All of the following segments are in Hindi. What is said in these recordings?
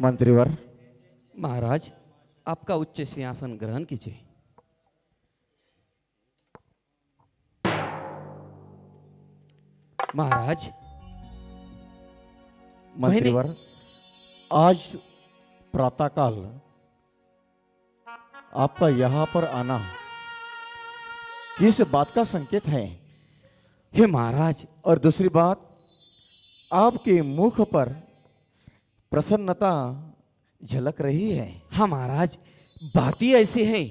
मंत्रीवर, महाराज, आपका उच्च सिंहासन ग्रहण कीजिए। महाराज, मंत्रीवर, आज प्रातःकाल आपका यहाँ पर आना किस बात का संकेत है? हे महाराज, और दूसरी बात, आपके मुख पर प्रसन्नता झलक रही है। हाँ महाराज, बात ही ऐसी है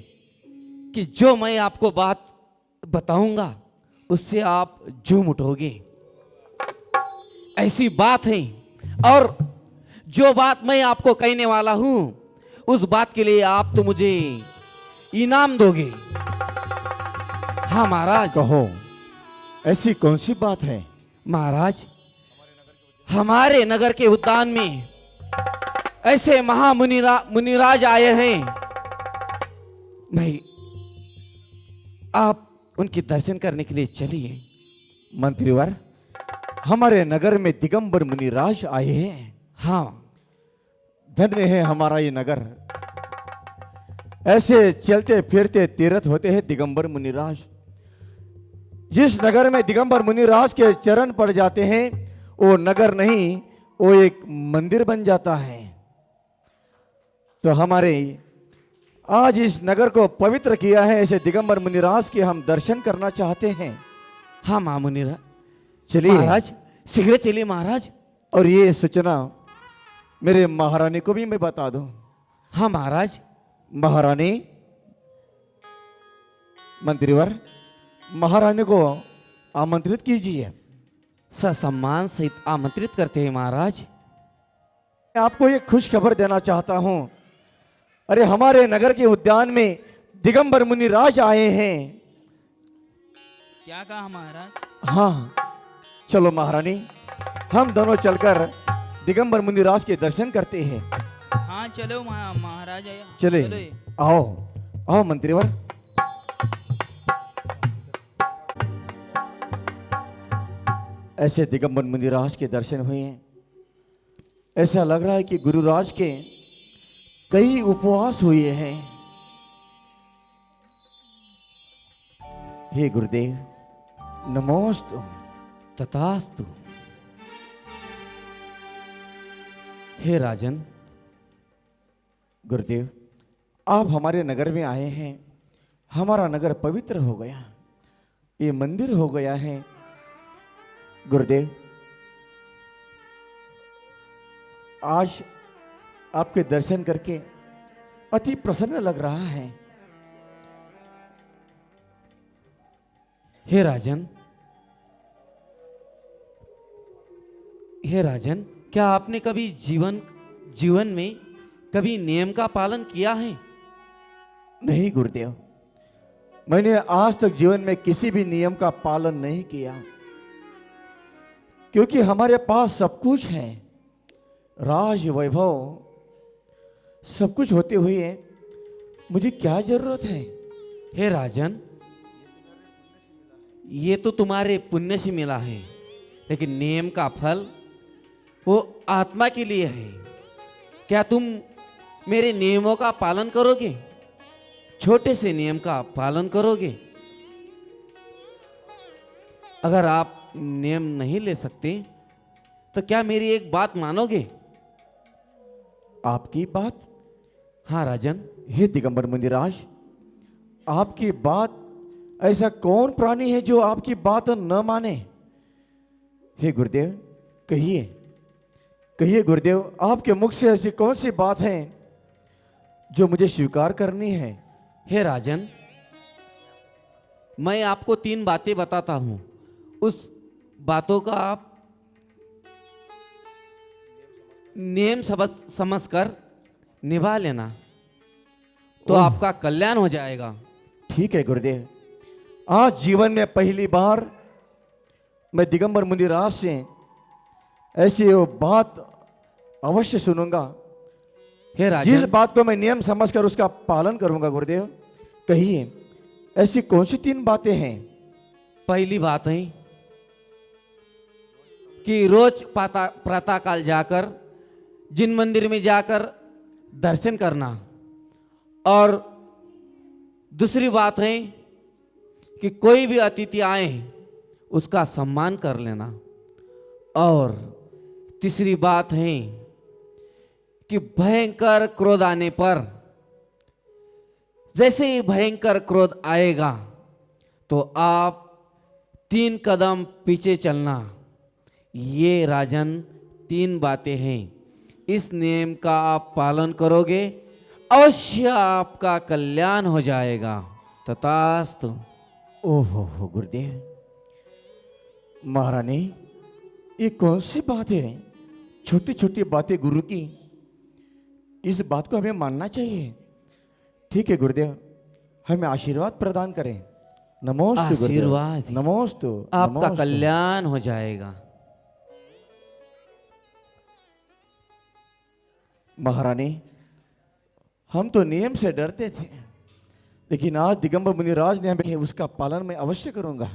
कि जो मैं आपको बात बताऊंगा उससे आप झूम उठोगे। ऐसी बात है, और जो बात मैं आपको कहने वाला हूं उस बात के लिए आप तो मुझे इनाम दोगे। हाँ महाराज। कहो, ऐसी कौन सी बात है? महाराज, हमारे नगर के उद्यान में ऐसे मुनिराज आए हैं। भाई, आप उनके दर्शन करने के लिए चलिए। मंत्रीवर, हमारे नगर में दिगंबर मुनिराज आए हैं। हाँ, धन्य है हमारा ये नगर। ऐसे चलते फिरते तीर्थ होते हैं दिगंबर मुनिराज। जिस नगर में दिगंबर मुनिराज के चरण पड़ जाते हैं वो नगर नहीं, वो एक मंदिर बन जाता है। तो हमारे आज इस नगर को पवित्र किया है ऐसे दिगंबर मुनिराज के हम दर्शन करना चाहते हैं। हाँ मुनिराज, चलिए महाराज, शीघ्र चलिए महाराज। और ये सूचना मेरे महारानी को भी मैं बता दूं। हाँ महाराज। महारानी, मंत्रीवर, महारानी को आमंत्रित कीजिए। ससम्मान सहित आमंत्रित करते हैं महाराज। मैं आपको एक खुश खबर देना चाहता हूं। अरे, हमारे नगर के उद्यान में दिगंबर मुनिराज आए हैं। क्या कहा महाराज? हाँ, चलो महारानी, हम दोनों चलकर दिगंबर मुनिराज के दर्शन करते हैं। हाँ चलो महाराज आया। चले, आओ आओ मंत्रीवर। ऐसे दिगंबर मुनिराज के दर्शन हुए हैं। ऐसा लग रहा है कि गुरुराज के कई उपवास हुए हैं। हे गुरुदेव, नमोस्तु। तथास्तु। हे राजन। गुरुदेव, आप हमारे नगर में आए हैं। हमारा नगर पवित्र हो गया, ये मंदिर हो गया है। गुरुदेव, आज आपके दर्शन करके अति प्रसन्न लग रहा है। हे राजन, हे राजन, क्या आपने कभी जीवन में कभी नियम का पालन किया है? नहीं गुरुदेव, मैंने आज तक जीवन में किसी भी नियम का पालन नहीं किया, क्योंकि हमारे पास सब कुछ है, राज वैभव सब कुछ होते हुए मुझे क्या जरूरत है? हे राजन, ये तो तुम्हारे पुण्य से मिला है, लेकिन नियम का फल वो आत्मा के लिए है। क्या तुम मेरे नियमों का पालन करोगे? छोटे से नियम का पालन करोगे? अगर आप नियम नहीं ले सकते तो क्या मेरी एक बात मानोगे? आपकी बात? हाँ राजन। हे दिगंबर मुनिराज, आपकी बात, ऐसा कौन प्राणी है जो आपकी बात न माने? हे गुरुदेव, कहिए कहिए गुरुदेव, आपके मुख से ऐसी कौन सी बात है जो मुझे स्वीकार करनी है? हे राजन, मैं आपको 3 बातें बताता हूं, उस बातों का आप नियम समझकर निभा लेना, तो आपका कल्याण हो जाएगा। ठीक है गुरुदेव, आज जीवन में पहली बार मैं दिगंबर मुनिराज से ऐसी वो बात अवश्य सुनूंगा। हे राजन, जिस बात को मैं नियम समझकर उसका पालन करूंगा। गुरुदेव, कहिए ऐसी कौन सी 3 बातें हैं? पहली बात है कि रोज प्रातःकाल जाकर जिन मंदिर में जाकर दर्शन करना, और दूसरी बात है कि कोई भी अतिथि आए उसका सम्मान कर लेना, और तीसरी बात है कि भयंकर क्रोध आने पर, जैसे ही भयंकर क्रोध आएगा तो आप 3 कदम पीछे चलना। ये राजन 3 बातें हैं। इस नियम का आप पालन करोगे, अवश्य आपका कल्याण हो जाएगा। तथास्तु। ओहो हो गुरुदेव, महारानी ये कौन सी बात है? छोटी छोटी बातें गुरु की, इस बात को हमें मानना चाहिए। ठीक है गुरुदेव, हमें आशीर्वाद प्रदान करें। नमोस्तु गुरुदेव, आशीर्वाद। नमोस्तु, आपका नमोस्तु। कल्याण हो जाएगा। महारानी हम तो नियम से डरते थे, लेकिन आज दिगंबर मुनिराज ने हमें उसका पालन मैं अवश्य करूंगा।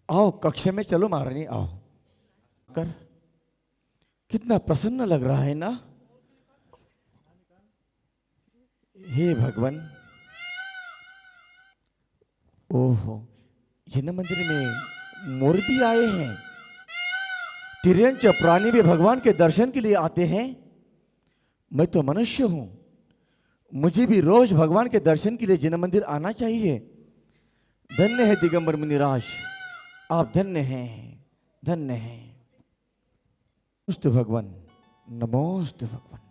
आओ कक्ष में चलो महारानी, आओ कर। कितना प्रसन्न लग रहा है ना। हे भगवान, ओहो, जिन मंदिर में मोर भी आए हैं, तिरंच प्राणी भी भगवान के दर्शन के लिए आते हैं। मैं तो मनुष्य हूं, मुझे भी रोज भगवान के दर्शन के लिए जिन मंदिर आना चाहिए। धन्य है दिगंबर मुनिराज, आप धन्य हैं, धन्य हैं। नमोस्तु भगवान, नमोस्तु भगवान।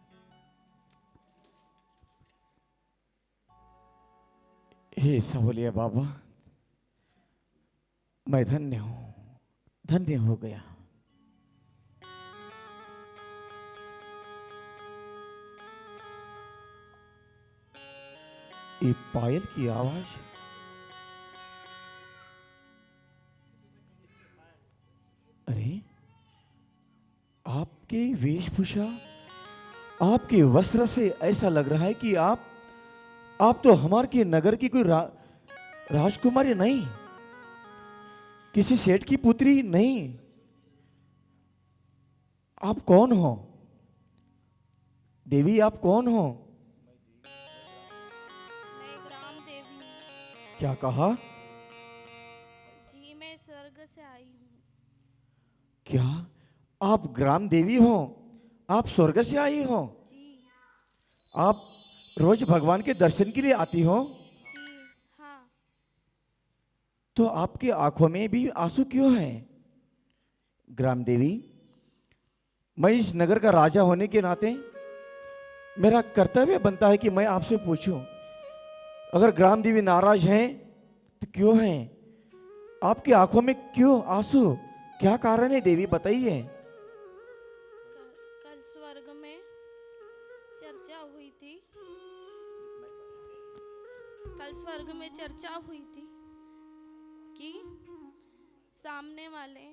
हे सवलिया बाबा, मैं धन्य हूं, धन्य हो गया। ये पायल की आवाज, अरे आपकी वेशभूषा, आपके वस्त्र से ऐसा लग रहा है कि आप तो हमारे के नगर की कोई राजकुमारी नहीं, किसी सेठ की पुत्री नहीं। आप कौन हो देवी? आप कौन हो? मैं ग्राम देवी हूँ। क्या कहा? जी मैं स्वर्ग से आई हूँ। क्या आप ग्राम देवी हो? आप स्वर्ग से आई हो? जी आप रोज भगवान के दर्शन के लिए आती हो? जी हाँ। तो आपकी आंखों में भी आंसू क्यों हैं? ग्राम देवी, मैं इस नगर का राजा होने के नाते मेरा कर्तव्य बनता है कि मैं आपसे पूछूं, अगर ग्राम देवी नाराज हैं तो क्यों हैं? आपकी आंखों में क्यों आंसू? क्या कारण है देवी, बताइए। कल स्वर्ग में चर्चा हुई थी। कल स्वर्ग में चर्चा हुई थी कि सामने वाले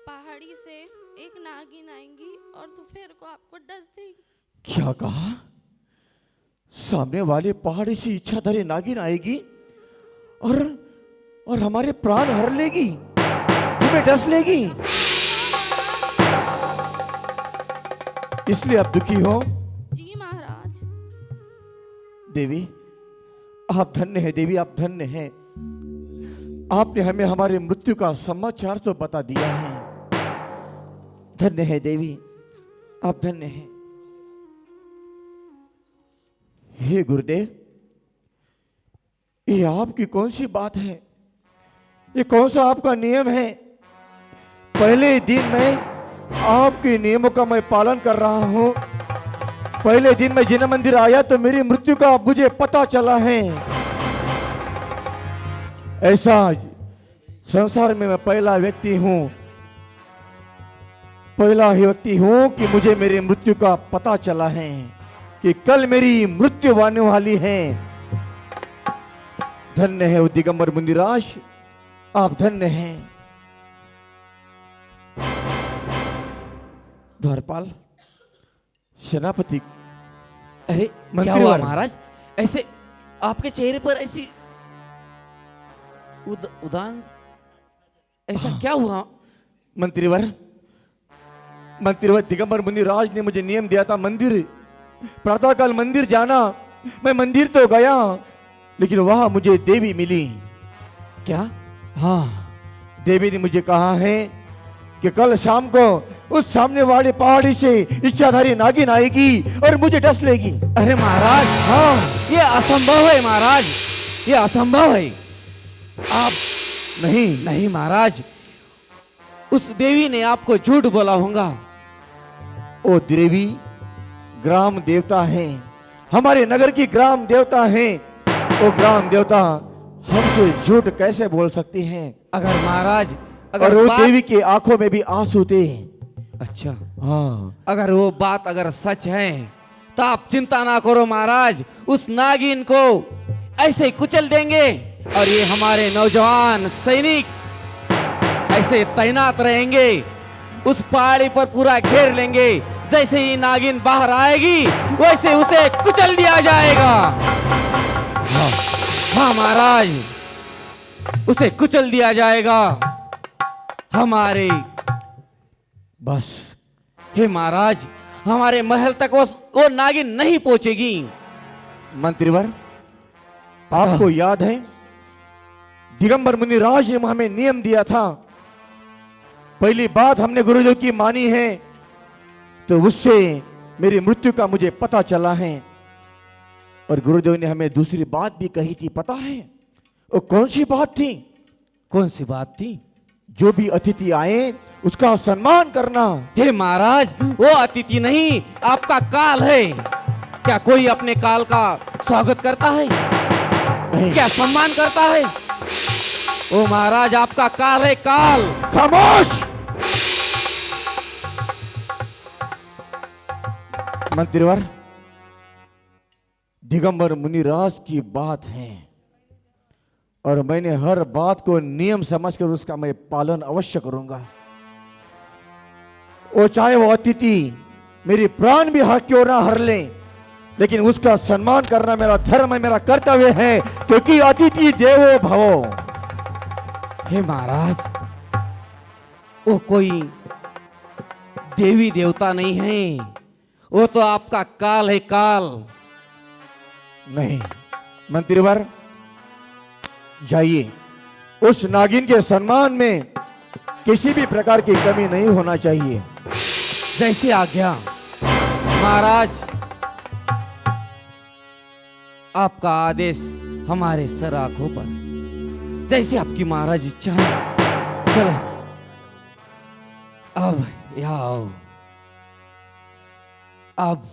पहाड़ी से एक नागिन आएंगी और दोपहर को आपको डस देगी। क्या कहा? सामने वाले पहाड़ी से इच्छाधारी नागिन आएगी और हमारे प्राण हर लेगी, हमें डस लेगी, इसलिए आप दुखी हो? जी महाराज। देवी आप धन्य है, देवी आप धन्य हैं। आपने हमें हमारे मृत्यु का समाचार तो बता दिया है। धन्य है देवी, आप धन्य हैं। हे गुरुदेव, ये आपकी कौन सी बात है? ये कौन सा आपका नियम है? पहले दिन में आपके नियमों का मैं पालन कर रहा हूं। पहले दिन में जिन मंदिर आया तो मेरी मृत्यु का मुझे पता चला है। ऐसा संसार में मैं पहला व्यक्ति हूं, पहला ही व्यक्ति हूं कि मुझे मेरी मृत्यु का पता चला है कि कल मेरी मृत्यु आने वाली है। धन्य है दिगंबर मुनिराज, आप धन्य हैं। द्वारपाल, सेनापति, अरे क्या मंत्री हुआ वाले। महाराज? ऐसे आपके चेहरे पर ऐसी उदास, ऐसा क्या हुआ? मंत्रीवर, मंत्री दिगंबर मुनिराज ने मुझे नियम दिया था मंदिर, प्रातःकाल मंदिर जाना। मैं मंदिर तो गया, लेकिन वहां मुझे देवी मिली। क्या? हाँ, देवी ने मुझे कहा है कि कल शाम को उस सामने वाले पहाड़ी से इच्छाधारी नागिन आएगी और मुझे डस लेगी। अरे महाराज, हाँ, ये असंभव है महाराज, ये असंभव है। आप नहीं। नहीं महाराज, उस देवी ने आपको झूठ बोला होगा। ओ देवी ग्राम देवता हैं, हमारे नगर की ग्राम देवता हैं। वो ग्राम देवता हमसे झूठ कैसे बोल सकती हैं? अगर महाराज, और अगर वो बात, देवी की आंखों में भी आंसू थे। अच्छा, हाँ, अगर वो बात अगर सच है तो आप चिंता ना करो महाराज, उस नागिन को ऐसे ही कुचल देंगे और ये हमारे नौजवान सैनिक ऐसे तैनात रहेंगे, उस पहाड़ी पर पूरा घेर लेंगे। जैसे ही नागिन बाहर आएगी वैसे उसे कुचल दिया जाएगा। हाँ महाराज, उसे कुचल दिया जाएगा। हमारे बस हे महाराज, हमारे महल तक वो नागिन नहीं पहुंचेगी। मंत्रीवर, आपको याद है दिगंबर मुनिराज ने हमें नियम दिया था, पहली बात हमने गुरुदेव की मानी है तो उससे मेरी मृत्यु का मुझे पता चला है। और गुरुदेव ने हमें दूसरी बात भी कही थी, पता है वो कौन सी बात थी? कौन सी बात थी? जो भी अतिथि आए उसका सम्मान करना। हे महाराज, वो अतिथि नहीं, आपका काल है। क्या कोई अपने काल का स्वागत करता है? नहीं। क्या सम्मान करता है? ओ महाराज, आपका काल है, काल। खामोश! मंत्रीवर, दिगंबर मुनिराज की बात है और मैंने हर बात को नियम समझकर उसका मैं पालन अवश्य करूंगा। वो चाहे वो अतिथि मेरी प्राण भी हक क्यों ना हर ले, लेकिन उसका सम्मान करना मेरा धर्म है, मेरा कर्तव्य है, क्योंकि अतिथि देवो भवो। हे महाराज, वो कोई देवी देवता नहीं है, वो तो आपका काल है, काल। नहीं मंत्रीवर, जाइए, उस नागिन के सम्मान में किसी भी प्रकार की कमी नहीं होना चाहिए। जैसे आज्ञा महाराज, आपका आदेश हमारे सर आंखों पर, जैसे आपकी महाराज इच्छा है। चलो अब यहाँ आओ। अब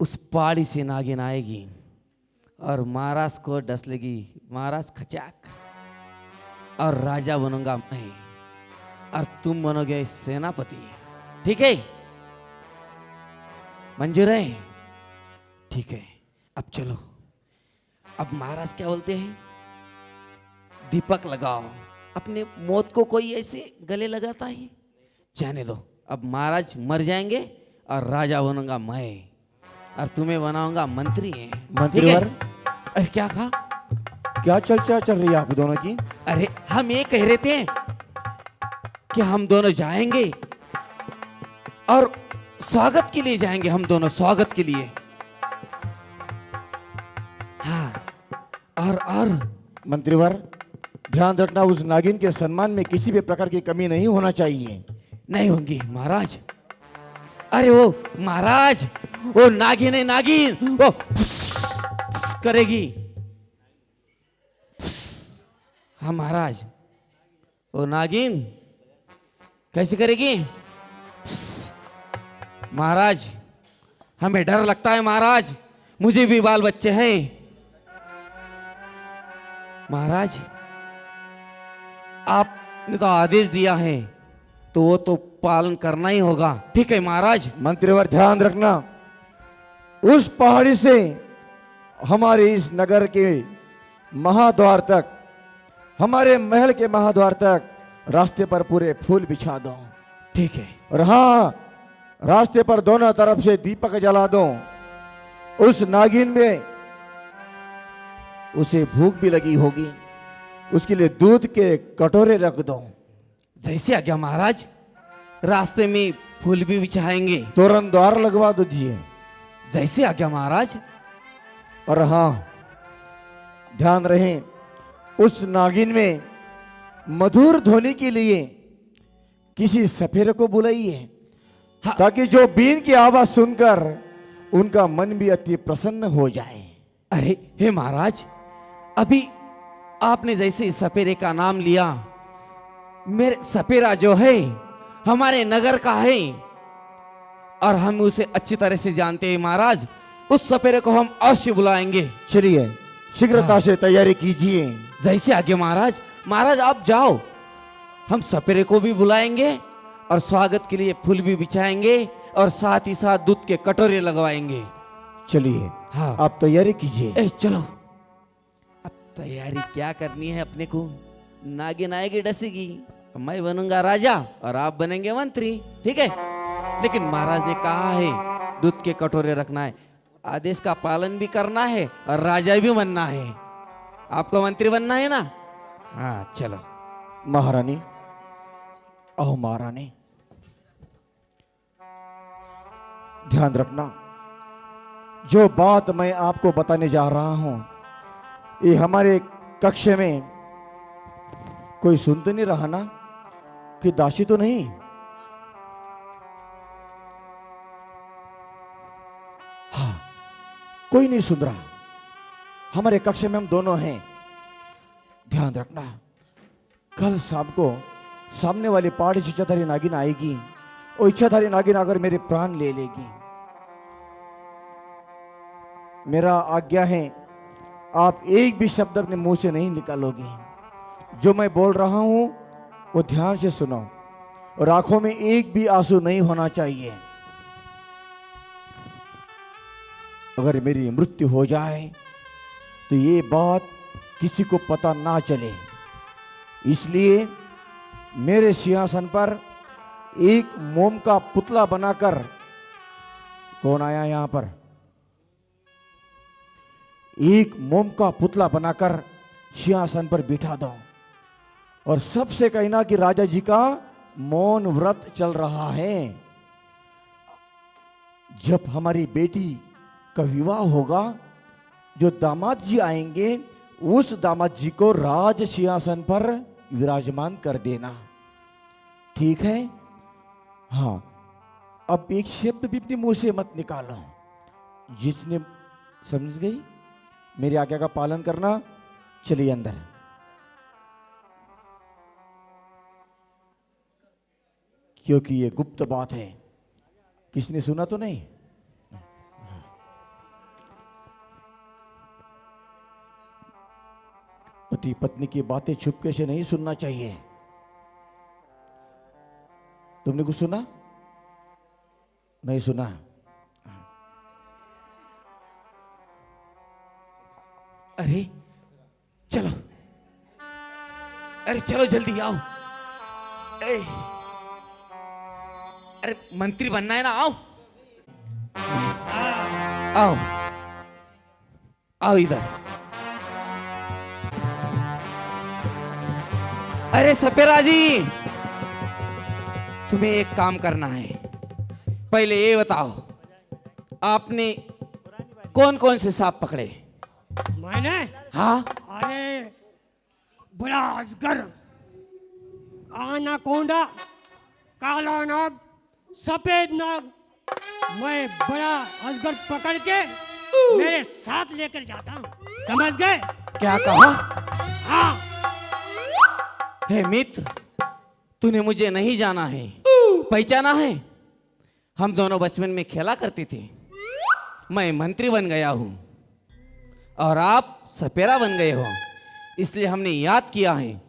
उस पहाड़ी से नागिन आएगी और महाराज को डस लेगी, महाराज खचाक, और राजा बनूंगा मैं और तुम बनोगे सेनापति। ठीक है? मंजूर है? ठीक है, अब चलो। अब महाराज क्या बोलते हैं? दीपक लगाओ। अपने मौत को कोई ऐसे गले लगाता है? जाने दो। अब महाराज मर जाएंगे और राजा बनूंगा मैं और तुम्हें बनाऊंगा मंत्री है। मंत्रीवर, अरे क्या कहा? क्या चर्चा चल रही है आप दोनों की? अरे हम ये कह रहे थे कि हम दोनों जाएंगे और स्वागत के लिए जाएंगे, हम दोनों स्वागत के लिए। हाँ, और मंत्रीवर, ध्यान रखना, उस नागिन के सम्मान में किसी भी प्रकार की कमी नहीं होना चाहिए। नहीं होंगी महाराज। अरे वो महाराज, वो नागिन है, नागिन, वो फुस, फुस करेगी। फुस। हाँ महाराज, वो नागिन कैसे करेगी? फुस। महाराज, हमें डर लगता है महाराज, मुझे भी बाल बच्चे हैं। महाराज, आपने तो आदेश दिया है तो वो तो पालन करना ही होगा। ठीक है महाराज। मंत्रीवर, ध्यान रखना, उस पहाड़ी से हमारे इस नगर के महाद्वार तक, हमारे महल के महाद्वार तक रास्ते पर पूरे फूल बिछा दो। ठीक है। और हाँ, रास्ते पर दोनों तरफ से दीपक जला दो। उस नागिन में उसे भूख भी लगी होगी, उसके लिए दूध के कटोरे रख दो। जैसे आज्ञा महाराज। रास्ते में फूल भी बिछाएंगे। तोरण द्वार लगवा दीजिए। जैसे आज्ञा महाराज। और हाँ, ध्यान रहे, उस नागिन में मधुर ध्वनि के लिए किसी सफेरे को बुलाइए, हाँ। ताकि जो बीन की आवाज सुनकर उनका मन भी अति प्रसन्न हो जाए। अरे हे महाराज, अभी आपने जैसे सपेरे का नाम लिया, मेरे सपेरा जो है हमारे नगर का है और हम उसे अच्छी तरह से जानते हैं महाराज। उस सपेरे को हम अवश्य बुलाएंगे। चलिए शीघ्रता से तैयारी कीजिए। जैसे आगे महाराज। महाराज आप जाओ, हम सपेरे को भी बुलाएंगे और स्वागत के लिए फूल भी बिछाएंगे और साथ ही साथ दूध के कटोरे लगवाएंगे। चलिए हाँ। आप तैयारी कीजिए। ए चलो, अब तैयारी क्या करनी है अपने को। नागिन आएगी डसेगी, मैं बनूंगा राजा और आप बनेंगे मंत्री, ठीक है। लेकिन महाराज ने कहा है दूध के कटोरे रखना है, आदेश का पालन भी करना है और राजा भी बनना है। आपको मंत्री बनना है ना? हाँ चलो। महारानी, आओ महारानी, ध्यान रखना, जो बात मैं आपको बताने जा रहा हूं, ये हमारे कक्ष में कोई सुन तो नहीं रहा ना? कि दासी तो नहीं? हाँ, कोई नहीं सुन रहा। हमारे कक्ष में हम दोनों हैं। ध्यान रखना, कल शाम को सामने वाली पहाड़ी से इच्छाधारी नागिन आएगी और इच्छाधारी नागिन आकर मेरे प्राण ले लेगी। मेरा आज्ञा है, आप एक भी शब्द अपने मुंह से नहीं निकालोगे। जो मैं बोल रहा हूं वो ध्यान से सुनो और आंखों में एक भी आंसू नहीं होना चाहिए। अगर मेरी मृत्यु हो जाए तो ये बात किसी को पता ना चले, इसलिए मेरे सिंहासन पर एक मोम का पुतला बनाकर, कौन आया यहां पर, एक मोम का पुतला बनाकर सिंहासन पर बिठा दो और सबसे कहना कि राजा जी का मौन व्रत चल रहा है। जब हमारी बेटी का विवाह होगा, जो दामाद जी आएंगे उस दामाद जी को राज सिंहासन पर विराजमान कर देना, ठीक है? हाँ, अब एक शब्द भी अपने मुंह से मत निकालो। जिसने, समझ गई, मेरी आज्ञा का पालन करना। चलिए अंदर। क्योंकि ये गुप्त बात है, किसने सुना तो नहीं। पति पत्नी की बातें छुपके से नहीं सुनना चाहिए। तुमने कुछ सुना? नहीं सुना? अरे चलो, अरे चलो जल्दी आओ। अरे मंत्री बनना है ना, आओ आओ आओ इधर। अरे सपेरा जी, तुम्हें एक काम करना है। पहले ये बताओ, आपने कौन कौन से सांप पकड़े? मैंने? हाँ, अरे बड़ा अजगर, आनाकोंडा, काला नाग, सफेद नाग, मैं बड़ा अजगर पकड़ के मेरे साथ लेकर जाता हूँ, समझ गए? क्या कहा? हाँ। हे मित्र, तूने मुझे नहीं जाना है, पहचाना है? हम दोनों बचपन में खेला करते थे। मैं मंत्री बन गया हूं और आप सपेरा बन गए हो, इसलिए हमने याद किया है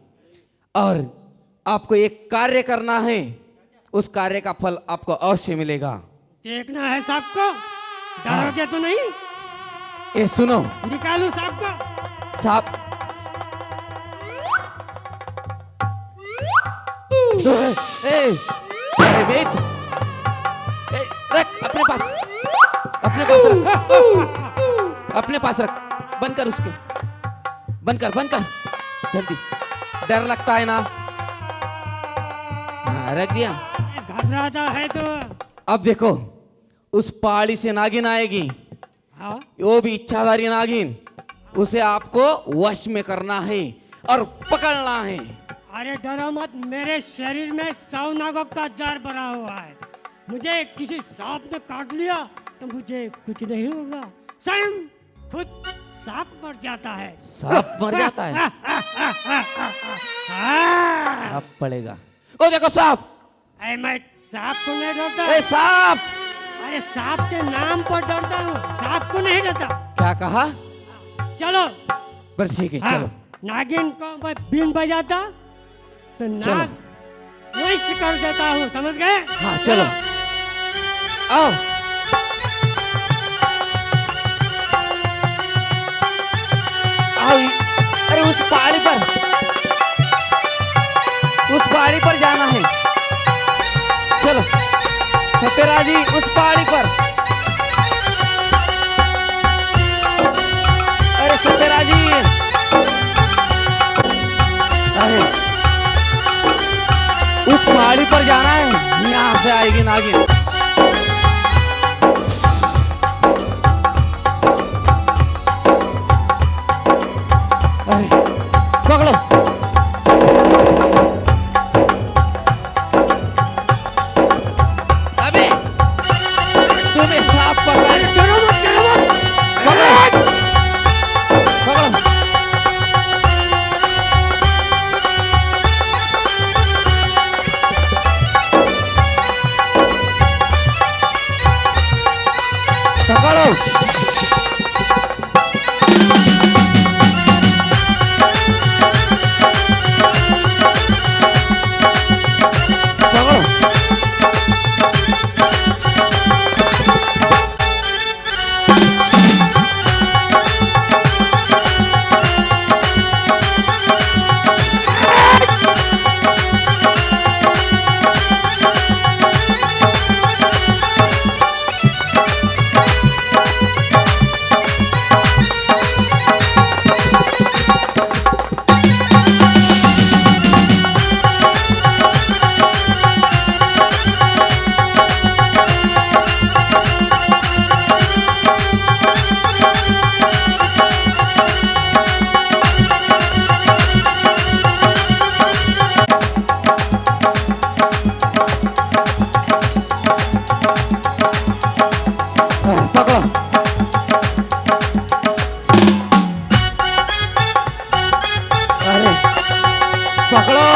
और आपको एक कार्य करना है। उस कार्य का फल आपको अवश्य मिलेगा। देखना है सांप को, डरोगे तो नहीं? ए सुनो, निकालू सांप को? सांप अरे बेट, रख अपने पास, अपने पास रख, अपने पास रख। बंद कर उसके, बंद कर, बंद कर जल्दी। डर लगता है ना? हाँ, रख दिया। घबराता है तो अब देखो, उस पहाड़ी से नागिन आएगी, हाँ वो भी इच्छाधारी नागिन, उसे आपको वश में करना है और पकड़ना है। अरे डरो मत, मेरे शरीर में 100 नागों का जार भरा हुआ है। मुझे किसी सांप ने काट लिया तो मुझे कुछ नहीं होगा, स्वयं खुद सांप मर जाता है। सांप मर जाता है? हाँ। अब पड़ेगा। ओ देखो सांप! अरे मैं सांप को नहीं डरता। ए सांप! अरे सांप के नाम पर डरता हूँ, सांप को नहीं डरता। क्या कहा? चलो पर ठीक है, हाँ, चलो। नागिन को मैं बीन बजाता तो नाग वश कर देता हूँ, समझ गए? हाँ चलो, आओ। आओ, अरे उस पहाड़ी पर जाना है। चलो सपेरा जी, उस पहाड़ी पर। अरे सपेरा जी, अरे उस पहाड़ी पर जाना है, यहाँ से आएगी नागिन। अरे पकड़ो। अबे तुम्हें सांप पकड़ा। डरो मत, डरो मत। पकड़ो, पकड़ो। पकड़ो। पकड़ो। पकड़ो। अरे पकड़ो।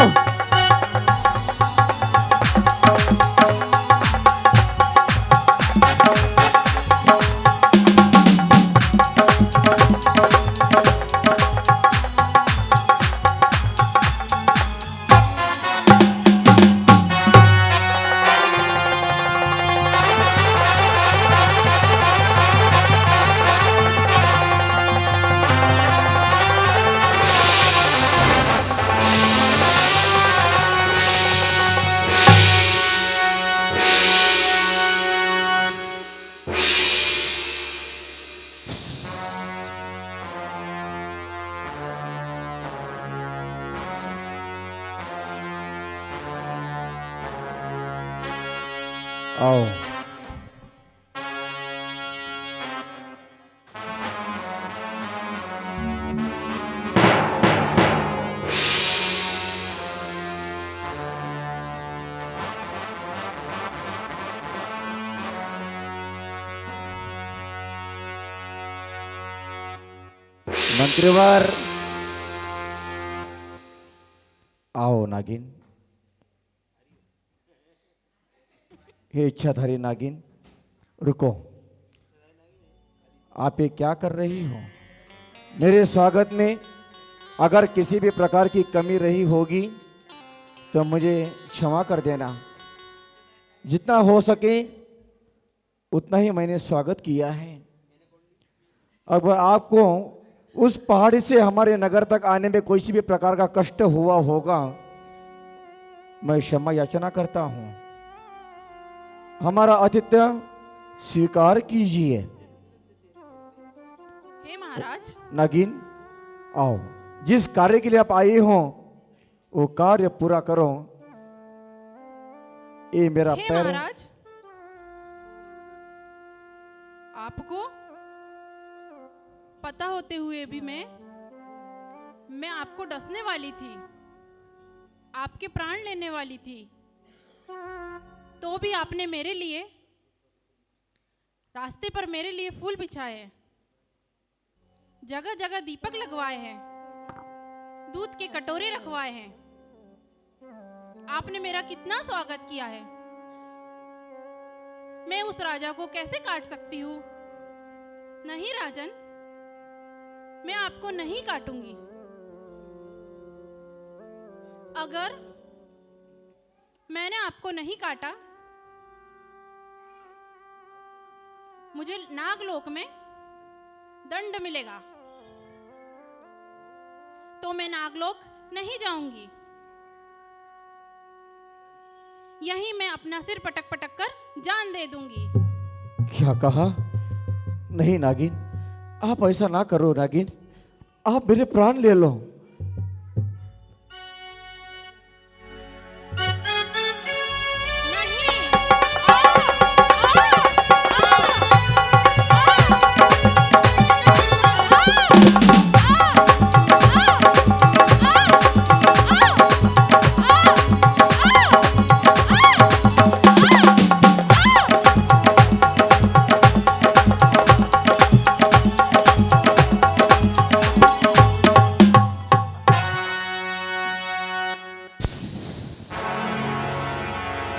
आओ। मंत्रीवर, आओ नागिन। हे इच्छाधारी नागिन, रुको। आप ये क्या कर रही हो? मेरे स्वागत में अगर किसी भी प्रकार की कमी रही होगी तो मुझे क्षमा कर देना। जितना हो सके उतना ही मैंने स्वागत किया है। अब आपको उस पहाड़ी से हमारे नगर तक आने में कोई भी प्रकार का कष्ट हुआ होगा, मैं क्षमा याचना करता हूं। हमारा आतिथ्य स्वीकार कीजिए। हे महाराज, नागिन, आओ। जिस कार्य के लिए आप आए हो वो कार्य पूरा करो। ये मेरा हे पैर है। महाराज, आपको पता होते हुए भी मैं आपको डसने वाली थी, आपके प्राण लेने वाली थी, तो भी आपने मेरे लिए रास्ते पर मेरे लिए फूल बिछाए हैं, जगह जगह दीपक लगवाए हैं, दूध के कटोरे रखवाए हैं। आपने मेरा कितना स्वागत किया है। मैं उस राजा को कैसे काट सकती हूँ? नहीं राजन, मैं आपको नहीं काटूंगी। अगर मैंने आपको नहीं काटा, मुझे नागलोक में दंड मिलेगा, तो मैं नागलोक नहीं जाऊंगी। यहीं मैं अपना सिर पटक पटक कर जान दे दूंगी। क्या कहा? नहीं नागिन, आप ऐसा ना करो नागिन, आप मेरे प्राण ले लो। नहीं।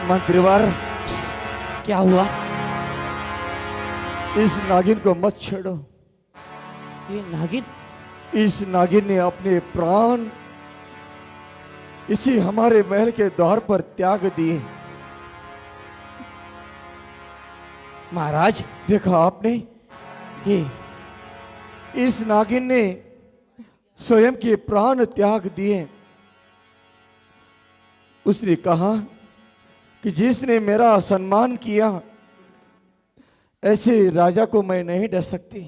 मंत्रीवर, क्या हुआ? इस नागिन को मत छेड़ो। ये नागिन? इस नागिन ने अपने प्राण इसी हमारे महल के द्वार पर त्याग दिए। महाराज, देखा आपने, ये इस नागिन ने स्वयं के प्राण त्याग दिए। उसने कहा कि जिसने मेरा सम्मान किया, ऐसे राजा को मैं नहीं डर सकती,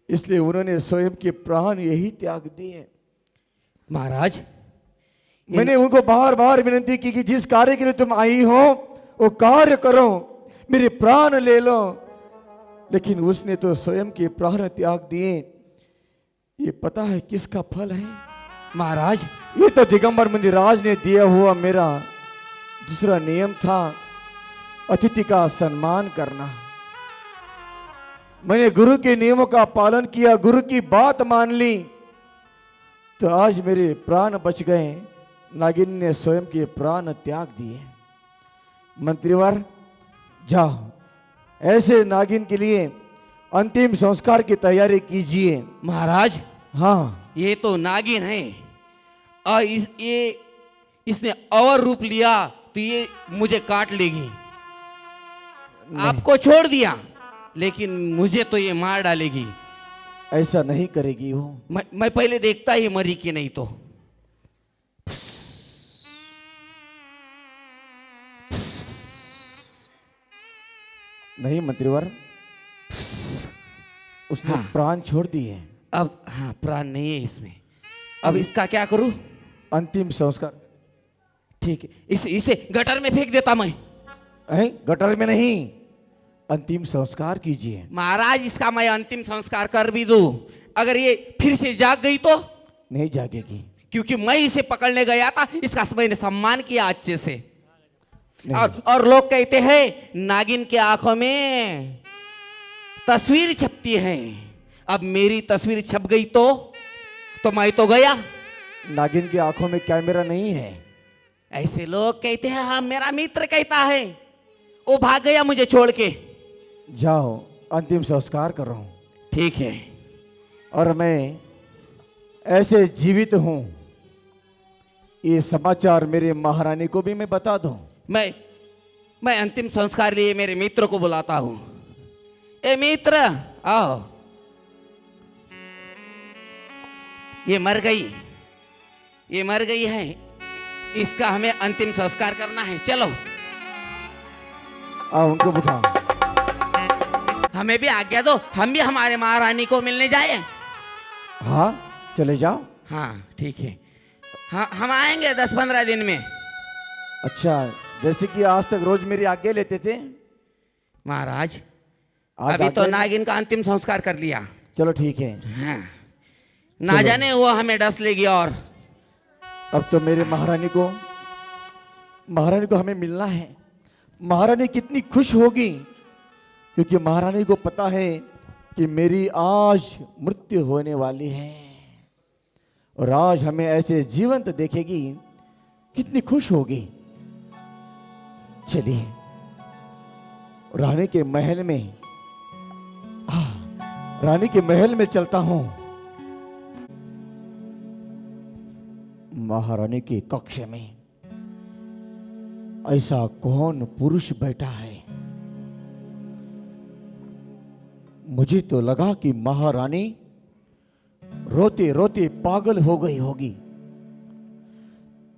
इसलिए उन्होंने स्वयं के प्राण यही त्याग दिए। महाराज, मैंने उनको बार बार विनती की कि जिस कार्य के लिए तुम आई हो वो कार्य करो, मेरे प्राण ले लो, लेकिन उसने तो स्वयं के प्राण त्याग दिए। ये पता है किसका फल है? महाराज, ये तो दिगंबर मुनिराज ने दिया हुआ मेरा दूसरा नियम था, अतिथि का सम्मान करना। मैंने गुरु के नियमों का पालन किया, गुरु की बात मान ली, तो आज मेरे प्राण बच गए। नागिन ने स्वयं के प्राण त्याग दिए। मंत्रीवर, जाओ, ऐसे नागिन के लिए अंतिम संस्कार की तैयारी कीजिए। महाराज, हाँ, ये तो नागिन है और इसने और रूप लिया तो ये मुझे काट लेगी। आपको छोड़ दिया, लेकिन मुझे तो ये मार डालेगी। ऐसा नहीं करेगी वो। मैं पहले देखता ही मरी कि नहीं तो। नहीं मंत्रीवर, उसने हाँ। प्राण छोड़ दिए। अब हाँ, प्राण नहीं है इसमें। अब इसका क्या करूं? अंतिम संस्कार। ठीक है, इसे गटर में फेंक देता मैं। गटर में नहीं, अंतिम संस्कार कीजिए। महाराज, इसका मैं अंतिम संस्कार कर भी दूं, अगर ये फिर से जाग गई तो? नहीं जागेगी। क्योंकि मैं इसे पकड़ने गया था, इसका मैंने सम्मान किया अच्छे से। नहीं। और लोग कहते हैं नागिन के आंखों में तस्वीर छपती है। अब मेरी तस्वीर छप गई तो मैं तो गया। नागिन की आंखों में कैमरा नहीं है। ऐसे लोग कहते हैं। हाँ, मेरा मित्र कहता है, वो भाग गया मुझे छोड़ के। जाओ, अंतिम संस्कार कर रहा हूं। ठीक है। और मैं ऐसे जीवित हूं, ये समाचार मेरे महारानी को भी मैं बता दूं। मैं अंतिम संस्कार लिए मेरे मित्र को बुलाता हूं। ए मित्र, आओ। ये मर गई है, इसका हमें अंतिम संस्कार करना है। चलो, आओ, उनको बुलाओ। हमें भी आज्ञा दो, हम भी हमारे महारानी को मिलने जाए। हाँ, चले जाओ। हाँ, ठीक है। हाँ, हम आएंगे 10-15 दिन में। अच्छा, जैसे कि आज तक रोज मेरी आज्ञा लेते थे। महाराज आज अभी तो आज्ञा- नागिन का अंतिम संस्कार कर लिया। चलो ठीक है। हाँ। ना जाने वो हमें डस लेगी और अब तो मेरे महारानी को हमें मिलना है। महारानी कितनी खुश होगी, क्योंकि महारानी को पता है कि मेरी आज मृत्यु होने वाली है और आज हमें ऐसे जीवंत देखेगी, कितनी खुश होगी। चलिए रानी के महल में, रानी के महल में चलता हूं। महारानी के कक्ष में ऐसा कौन पुरुष बैठा है? मुझे तो लगा कि महारानी रोते रोते पागल हो गई होगी,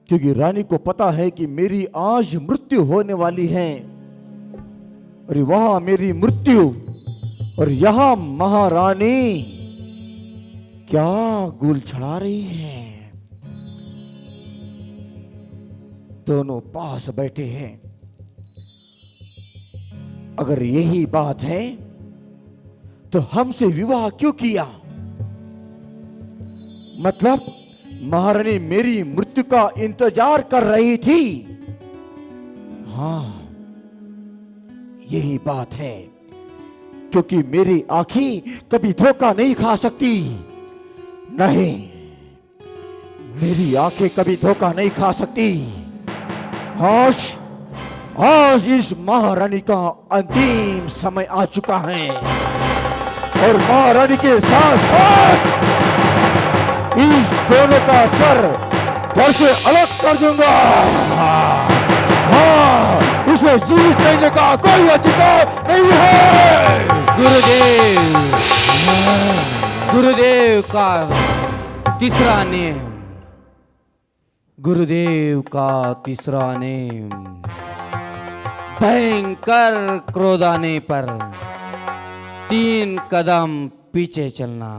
क्योंकि रानी को पता है कि मेरी आज मृत्यु होने वाली है। अरे वहां मेरी मृत्यु और यहां महारानी क्या गुल छड़ा रही है। दोनों पास बैठे हैं। अगर यही बात है तो हमसे विवाह क्यों किया? मतलब महारानी मेरी मृत्यु का इंतजार कर रही थी। हाँ यही बात है, क्योंकि मेरी आंखें कभी धोखा नहीं खा सकती। नहीं, मेरी आंखें कभी धोखा नहीं खा सकती। आज इस महारानी का अंतिम समय आ चुका है और महारानी के साथ साथ इस दोनों का सर धड़ से अलग कर दूंगा। हाँ, इसे जीवित रहने का कोई अधिकार नहीं है। गुरुदेव का तीसरा नेम, गुरुदेव का तीसरा नेम। भयंकर क्रोध आने पर 3 कदम पीछे चलना।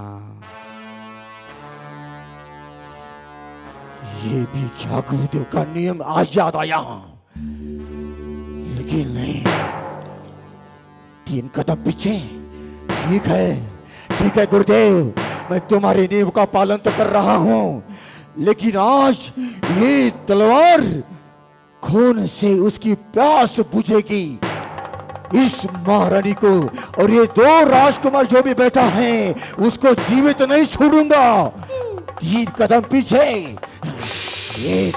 ये भी क्या गुरुदेव का नियम आज याद आया, लेकिन नहीं, 3 कदम पीछे। ठीक है गुरुदेव, मैं तुम्हारे नियम का पालन तो कर रहा हूं, लेकिन आज ये तलवार खून से उसकी प्यास बुझेगी। इस महारानी को और ये 2 राजकुमार जो भी बैठा है उसको जीवित नहीं छोड़ूंगा। 3 कदम पीछे, 1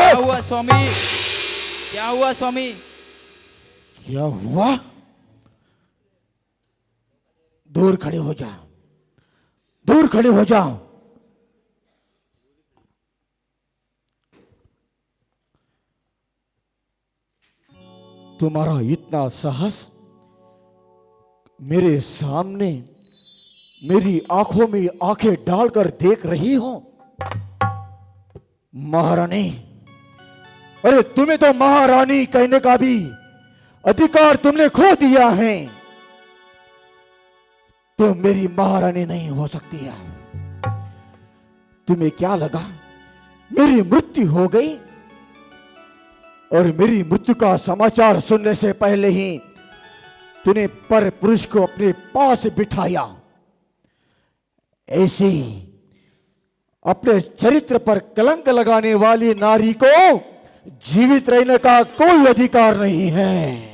क्या हुआ स्वामी? क्या हुआ स्वामी? क्या हुआ? दूर खड़े हो जा, दूर खड़े हो जा। तुम्हारा इतना साहस मेरे सामने मेरी आंखों में आंखें डालकर देख रही हो? महारानी, अरे तुम्हें तो महारानी कहने का भी अधिकार तुमने खो दिया है। तो मेरी महारानी नहीं हो सकती है। तुम्हें क्या लगा मेरी मृत्यु हो गई और मेरी मृत्यु का समाचार सुनने से पहले ही तूने पर पुरुष को अपने पास बिठाया? ऐसे अपने चरित्र पर कलंक लगाने वाली नारी को जीवित रहने का कोई अधिकार नहीं है।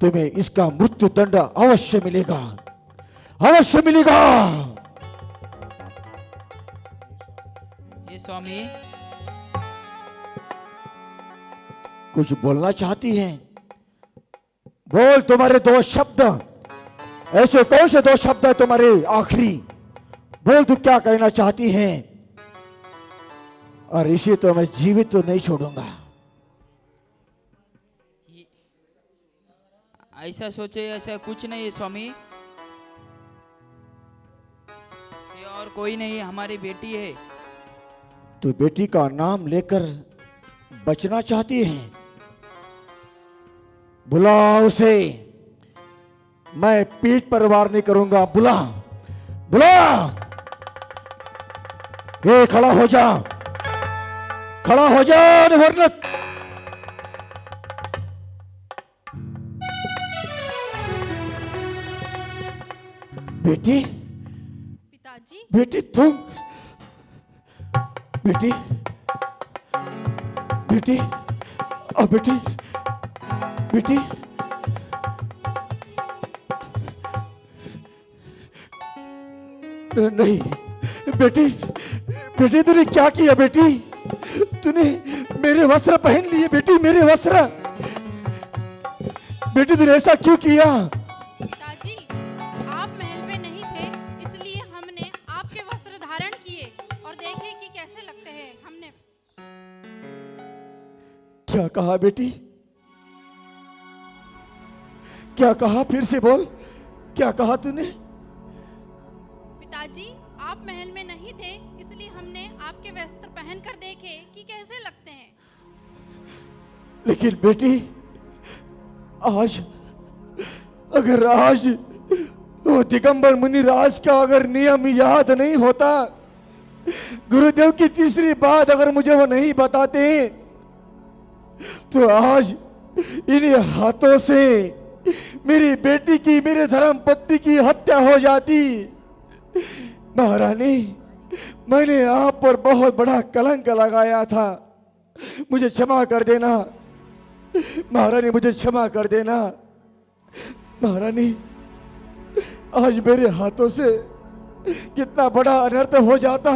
तुम्हें इसका मृत्यु दंड अवश्य मिलेगा, अवश्य मिलेगा। ये स्वामी, कुछ बोलना चाहती है? बोल, तुम्हारे 2 शब्द, ऐसे कौन से 2 शब्द है तुम्हारे आखिरी? बोल, तू क्या कहना चाहती है? और इसे तो मैं जीवित तो नहीं छोड़ूंगा। ऐसा सोचे, ऐसा कुछ नहीं है स्वामी। ये और कोई नहीं, हमारी बेटी है। तू बेटी का नाम लेकर बचना चाहती है? बुला उसे, मैं पीठ पर वार नहीं करूंगा। बुला बुला, ये खड़ा हो जा, खड़ा हो जा, वरना बेटी, पिताजी, बेटी तुम, बेटी, बेटी, अब बेटी, बेटी, नहीं बेटी, बेटी तूने क्या किया बेटी? तूने मेरे वस्त्र पहन लिए बेटी, मेरे वस्त्र। बेटी तूने ऐसा क्यों किया? पिताजी, आप महल में नहीं थे, इसलिए हमने आपके वस्त्र धारण किए और देखे कि कैसे लगते हैं। हमने क्या कहा बेटी? क्या कहा? फिर से बोल, क्या कहा तूने? पिताजी, आप महल में नहीं थे, इसलिए हमने आपके वस्त्र पहनकर देखे कि कैसे लगते हैं। लेकिन बेटी, आज अगर आज वो दिगंबर मुनिराज का अगर नियम याद नहीं होता, गुरुदेव की तीसरी बात अगर मुझे वो नहीं बताते, तो आज इन्हीं हाथों से मेरी बेटी की, मेरे धर्म पत्नी की हत्या हो जाती। महारानी, मैंने आप पर बहुत बड़ा कलंक लगाया था, मुझे क्षमा कर देना। महारानी, मुझे क्षमा कर देना। महारानी, आज मेरे हाथों से कितना बड़ा अनर्थ हो जाता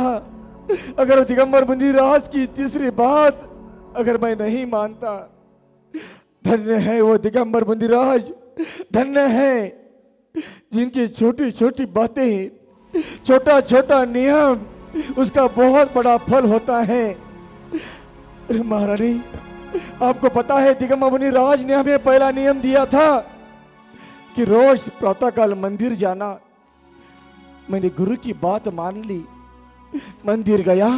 अगर दिगंबर मुनिराज की तीसरी बात अगर मैं नहीं मानता। धन्य है वो दिगंबर मुनिराज, धन्य है जिनकी छोटी छोटी बातें, छोटा छोटा नियम, उसका बहुत बड़ा फल होता है। महारानी, आपको पता है दिगंबर मुनिराज ने हमें पहला नियम दिया था कि रोज प्रातःकाल मंदिर जाना। मैंने गुरु की बात मान ली, मंदिर गया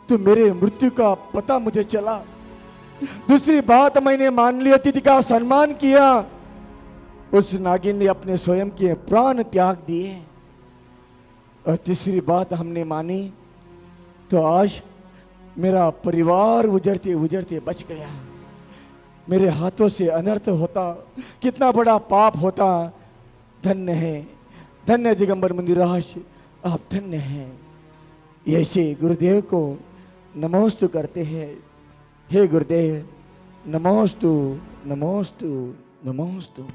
तो मेरे मृत्यु का पता मुझे चला। दूसरी बात मैंने मान ली, अतिथि का सम्मान किया। उस नागिन ने अपने स्वयं के प्राण त्याग दिए। और तीसरी बात हमने मानी तो आज मेरा परिवार उजड़ते उजड़ते बच गया। मेरे हाथों से अनर्थ होता, कितना बड़ा पाप होता। धन्य है, धन्य दिगंबर मुनिराज, आप धन्य हैं। ऐसे गुरुदेव को नमोस्तु करते हैं। हे गुरुदेव, नमोस्तु, नमोस्तु, नमोस्तु।